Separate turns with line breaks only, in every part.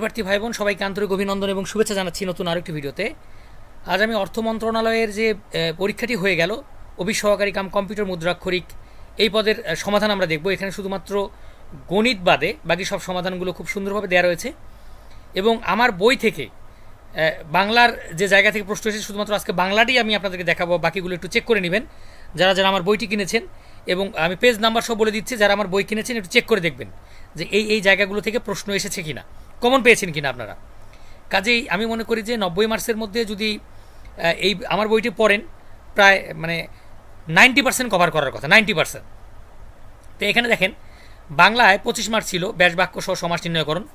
প্রার্থী ভাই বোন সবাইকে আন্তরিক অভিনন্দন এবং শুভেচ্ছা জানাচ্ছি নতুন আরেকটি ভিডিওতে। আজ আমি অর্থ মন্ত্রণালয়ের যে পরীক্ষাটি হয়ে গেল অফিস সহকারী কাম কম্পিউটার মুদ্রাক্ষরিক এই পদের সমাধান আমরা দেখব। এখানে শুধুমাত্র গণিত বাদে বাকি সব সমাধানগুলো খুব সুন্দরভাবে দেওয়া রয়েছে এবং আমার বই থেকে বাংলার যে জায়গা থেকে প্রশ্ন এসেছে শুধুমাত্র আজকে বাংলাটাই আমি আপনাদেরকে দেখাবো, বাকিগুলো একটু চেক করে নেবেন যারা যারা আমার বইটি কিনেছেন। এবং আমি পেজ নাম্বার সব বলে দিচ্ছি, যারা আমার বই কিনেছেন একটু চেক করে দেখবেন যে এই জায়গাগুলো থেকে প্রশ্ন এসেছে কিনা, কমন পেয়েছেন কিনা আপনারা। কাজেই আমি মনে করি যে 90 মার্কসের মধ্যে যদি এই আমার বইটি পড়েন প্রায় 90% কভার করার কথা, 90%। তো এখানে দেখেন বাংলায় 25 মার্ক ছিল, ব্যাস বাক্য সহ সমাস নির্ণয়করণ।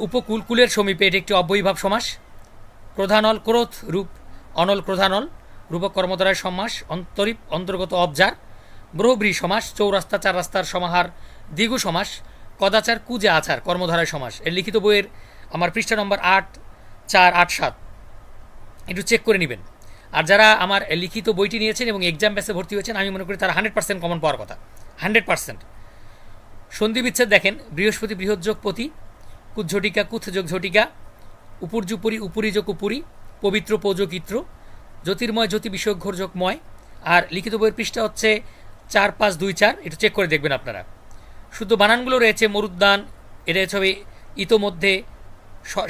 উপকূল, কুলের সমীপে এটি একটি অব্যয়ীভাব সমাস। ক্রোধানল, ক্রোধ রূপ অনল ক্রোধানল, রূপক কর্মধারায় সমাস। অন্তরীপ, অন্তর্গত অবজার। গ্রহব্রী সমাস। চৌরাস্তা, চার রাস্তার সমাহার দ্বিগু সমাস। কদাচার, কুজে আচার কর্মধারায় সমাস। এর লিখিত বইয়ের আমার পৃষ্ঠা নম্বর 8487 একটু চেক করে নেবেন। আর যারা আমার লিখিত বইটি নিয়েছেন এবং এক্সাম ব্যাচে ভর্তি হয়েছেন আমি মনে করি তারা 100% কমন পাওয়ার কথা, 100%। সন্ধি বিচ্ছেদ দেখেন, বৃহস্পতি বৃহৎ যোগ পতি, কুৎঝটিকা কুথ যোগ ঝটিকা, উপর্যুপরি উপরি যোগ উপরি, পবিত্র পৌযোগিত্র, জ্যোতির্ময় জ্যোতি বিষয় ঘোর যোগময়। আর লিখিত বইয়ের পৃষ্ঠা হচ্ছে 4524, একটু চেক করে দেখবেন আপনারা। শুদ্ধ বানানগুলো রয়েছে মরুদ্যান, এটা হবে ইতোমধ্যে,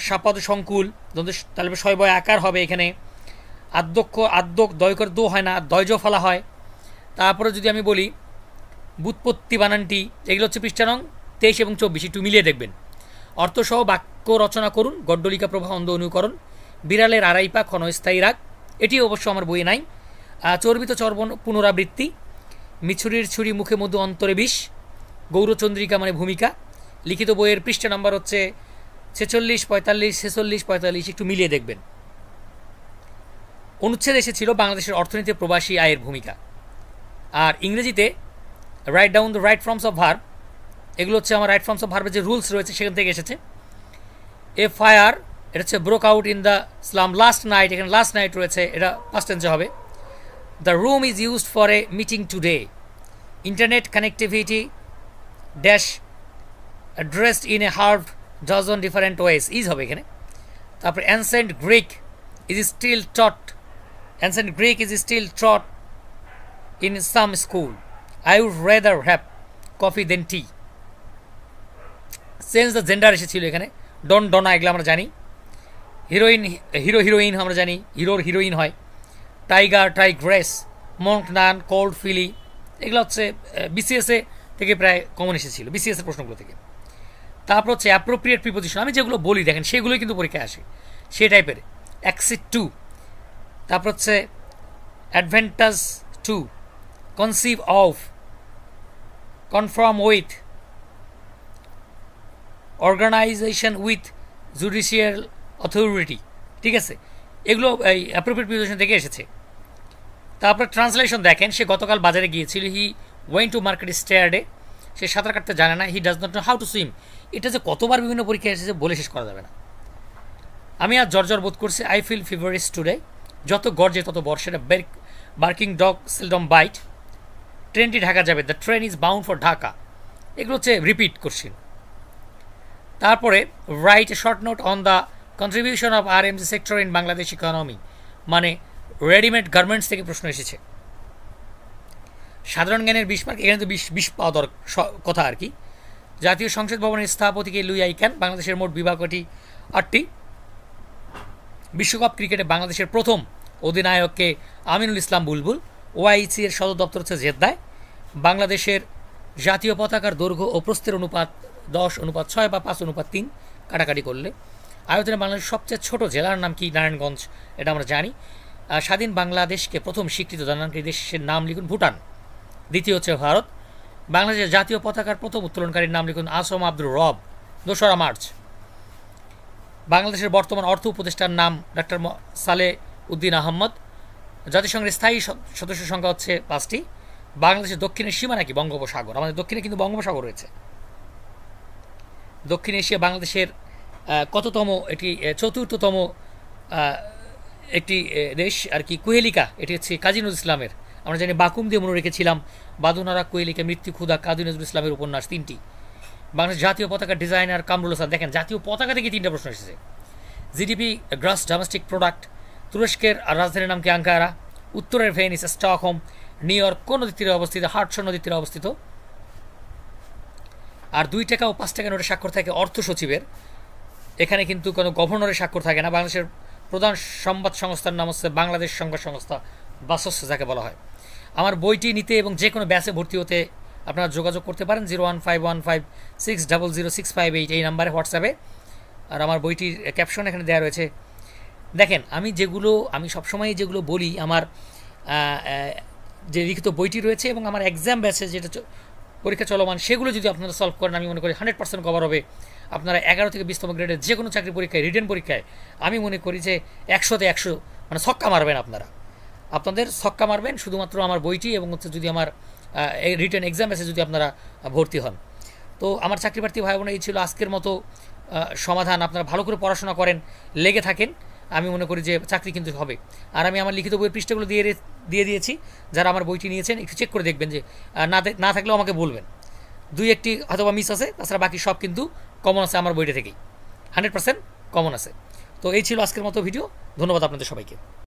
সাপদ সংকুল, তাহলে শয়বয় আকার হবে এখানে। আদ্যক্ষ আদ্যক দয়কর দো হয় না, দয়জ ফলা হয়। তারপরে যদি আমি বলি বুৎপত্তি বানানটি, এগুলো হচ্ছে পৃষ্ঠা নং 23 এবং 24, একটু মিলিয়ে দেখবেন। অর্থসহ বাক্য রচনা করুন, গড্ডলিকা প্রভা অন্ধ অনুকরণ। বিড়ালের আড়াই পা ক্ষণস্থায়ী রাগ, এটি অবশ্য আমার বইয়ে নাই। চর্বিত চর্বণ পুনরাবৃত্তি। মিছুরির ছুরি মুখে মধু অন্তরে বিষ। গৌরচন্দ্রিকা মানে ভূমিকা। লিখিত বইয়ের পৃষ্ঠা নাম্বার হচ্ছে 46, 45, 46, 45, একটু মিলিয়ে দেখবেন। অনুচ্ছেদ এসেছিল বাংলাদেশের অর্থনীতিতে প্রবাসী আয়ের ভূমিকা। আর ইংরেজিতে write down the right forms of verb, এগুলো হচ্ছে আমার রাইট ফর্মস অফ ভার্বের যে রুলস রয়েছে সেখান থেকে এসেছে। এ ফায়ার, এটা হচ্ছে broke out in the slum last night, এখানে লাস্ট নাইট রয়েছে, এটা পাস্ট টেন্সে হবে। The room is used for a meeting today. Internet connectivity dash dressed in a half dozen different ways, is হবে এখানে। তারপরে ancient Greek is still taught, ancient Greek is still taught in some school. I would rather have coffee than tea. Change the gender এসেছিল এখানে, ডন ডনা, এগুলো আমরা জানি। Heroine hero heroine আমরা জানি, হিরোর হিরোইন হয়। টাইগার টাইগ্রেস, মঙ্ক নান, কোল্ড ফিলি, এগুলো হচ্ছে বিসিএসএ থেকে প্রায় কমন এসেছিল, বিসিএস এর প্রশ্নগুলো থেকে। তারপর হচ্ছে অ্যাপ্রোপ্রিয়েট প্রিপোজিশন, আমি যেগুলো বলি দেখেন সেগুলোই কিন্তু পরীক্ষায় আসে, সেই টাইপের। অ্যাক্সিট টু, তারপর হচ্ছে advantage to, conceive of, confirm with, organisation with judicial authority, ঠিক আছে, এগুলো এই অ্যাপ্রোপ্রিয়েট প্রিপোজিশন থেকে এসেছে। তারপর ট্রান্সলেশন দেখেন, সে গতকাল বাজারে গিয়েছিল। হি ওয়েন্ট টু মার্কেট স্টেয়ারডে, সে সাঁতার কাটতে জানে না। He does not know how to swim, এটা যে কতবার বিভিন্ন পরীক্ষায় এসেছে বলে শেষ করা যাবে না। আমি আজ জ্বর বোধ করছি। আই ফিল ফিভারিশ টুডে, যত গর্জে তত বর্ষেটা। বার্কিং ডগ সেলডম বাইট, ট্রেনটি ঢাকা যাবে। The train is bound for Dhaka, এগুলো হচ্ছে রিপিট করছেন। তারপরে write a short note on the contribution of RMG sector in Bangladesh economy, মানে রেডিমেড গার্মেন্টস থেকে প্রশ্ন এসেছে। সাধারণ জ্ঞানের 20 মার্ক, এখানে তো 20 পাওয়া কথা আর কি। জাতীয় সংসদ ভবনের স্থপতিকে লুই আইক্যান। বাংলাদেশের মোট বিভাগটি 8টি। বিশ্বকাপ ক্রিকেটে বাংলাদেশের প্রথম অধিনায়ককে আমিনুল ইসলাম বুলবুল। ওআইসি এর সদর দপ্তর হচ্ছে জেদ্দায়। বাংলাদেশের জাতীয় পতাকার দৈর্ঘ্য ও প্রস্থের অনুপাত 10:6 বা 5:3 কাটাকাটি করলে। আয়তনে বাংলাদেশের সবচেয়ে ছোট জেলার নাম কি? নারায়ণগঞ্জ, এটা আমরা জানি। স্বাধীন বাংলাদেশকে প্রথম স্বীকৃত দানকারী দেশের নাম লিখুন ভুটান। দ্বিতীয় হচ্ছে ভারত। বাংলাদেশের জাতীয় পতাকার প্রথম উত্তোলনকারীর নাম লিখুন আসম আব্দুর রব, 2রা মার্চ। বাংলাদেশের বর্তমান অর্থ উপদেষ্টার নাম ডক্টর সালে উদ্দিন আহমদ। জাতিসংঘের স্থায়ী সদস্য সংখ্যা হচ্ছে 5টি। বাংলাদেশের দক্ষিণের সীমা নাকি বঙ্গোপসাগর, আমাদের দক্ষিণে কিন্তু বঙ্গোপসাগর রয়েছে। দক্ষিণ এশিয়া বাংলাদেশের কততম, এটি 4র্থতম একটি দেশ আর কি। কুহেলিকা, এটি হচ্ছে কাজী নজরুল ইসলামের, আমরা জানি বাকুম দিয়ে মনে রেখেছিলাম। বাদুনারা, কুহেলিকা, মৃত্যু, ক্ষুধা, কাজী নজরুল ইসলামের উপন্যাস 3টি। বাংলাদেশ জাতীয় পতাকার ডিজাইনার কামরুল হাসান। দেখেন জাতীয় পতাকা থেকে 3টা প্রশ্ন এসেছে। জিডিপি গ্রস ডোমেস্টিক প্রোডাক্ট, তুরস্কের রাজধানীর নাম কি আঙ্কারা, উত্তরের ভেনিস, স্টকহোম, নিউ ইয়র্ক কোন নদীর তীরে অবস্থিত, হার্টসন নদীর তীরে অবস্থিত। আর 2 টাকা ও 5 টাকা নোটের স্বাক্ষর থাকে অর্থ সচিবের, এখানে কিন্তু কোনো গভর্নরের স্বাক্ষর থাকে না। বাংলাদেশের প্রধান সংবাদ সংস্থার নাম হচ্ছে বাংলাদেশ সংবাদ সংস্থা, বাসস যাকে বলা হয়। আমার বইটি নিতে এবং যে কোনো ব্যাচে ভর্তি হতে আপনারা যোগাযোগ করতে পারেন 01515600658 এই নাম্বারে হোয়াটসঅ্যাপে। আর আমার বইটির ক্যাপশন এখানে দেওয়া রয়েছে। দেখেন আমি সবসময় যেগুলো বলি, আমার যে লিখিত বইটি রয়েছে এবং আমার এক্সাম ব্যাচে যেটা পরীক্ষা চলমান, সেগুলো যদি আপনারা সলভ করেন আমি মনে করি 100% কভার হবে। আপনারা 11 থেকে 20তম গ্রেডের যে কোনো চাকরি পরীক্ষায়, রিটেন পরীক্ষায় আমি মনে করি যে 100তে 100 মানে ছক্কা মারবেন। আপনাদের ছক্কা মারবেন শুধুমাত্র আমার বইটি এবং হচ্ছে যদি আমার রিটেন এক্সাম ব্যাচে যদি আপনারা ভর্তি হন। তো আমার চাকরি প্রার্থী ভাই বোন, এই ছিল আজকের মতো সমাধান। আপনারা ভালো করে পড়াশোনা করেন, লেগে থাকেন, আমি মনে করি যে চাকরি কিন্তু হবে। আর আমি আমার লিখিত বইয়ের পৃষ্ঠাগুলো দিয়ে দিয়েছি, যারা আমার বইটি নিয়েছেন একটু চেক করে দেখবেন, যে না থাকলেও আমাকে বলবেন। 2-1টি হয়তো মিস আছে, তাছাড়া বাকি সব কিন্তু কমন আছে আমার বইটা থেকেই, 100% কমন আছে। তো এই ছিল আজকের মতো ভিডিও। ধন্যবাদ আপনাদের সবাইকে।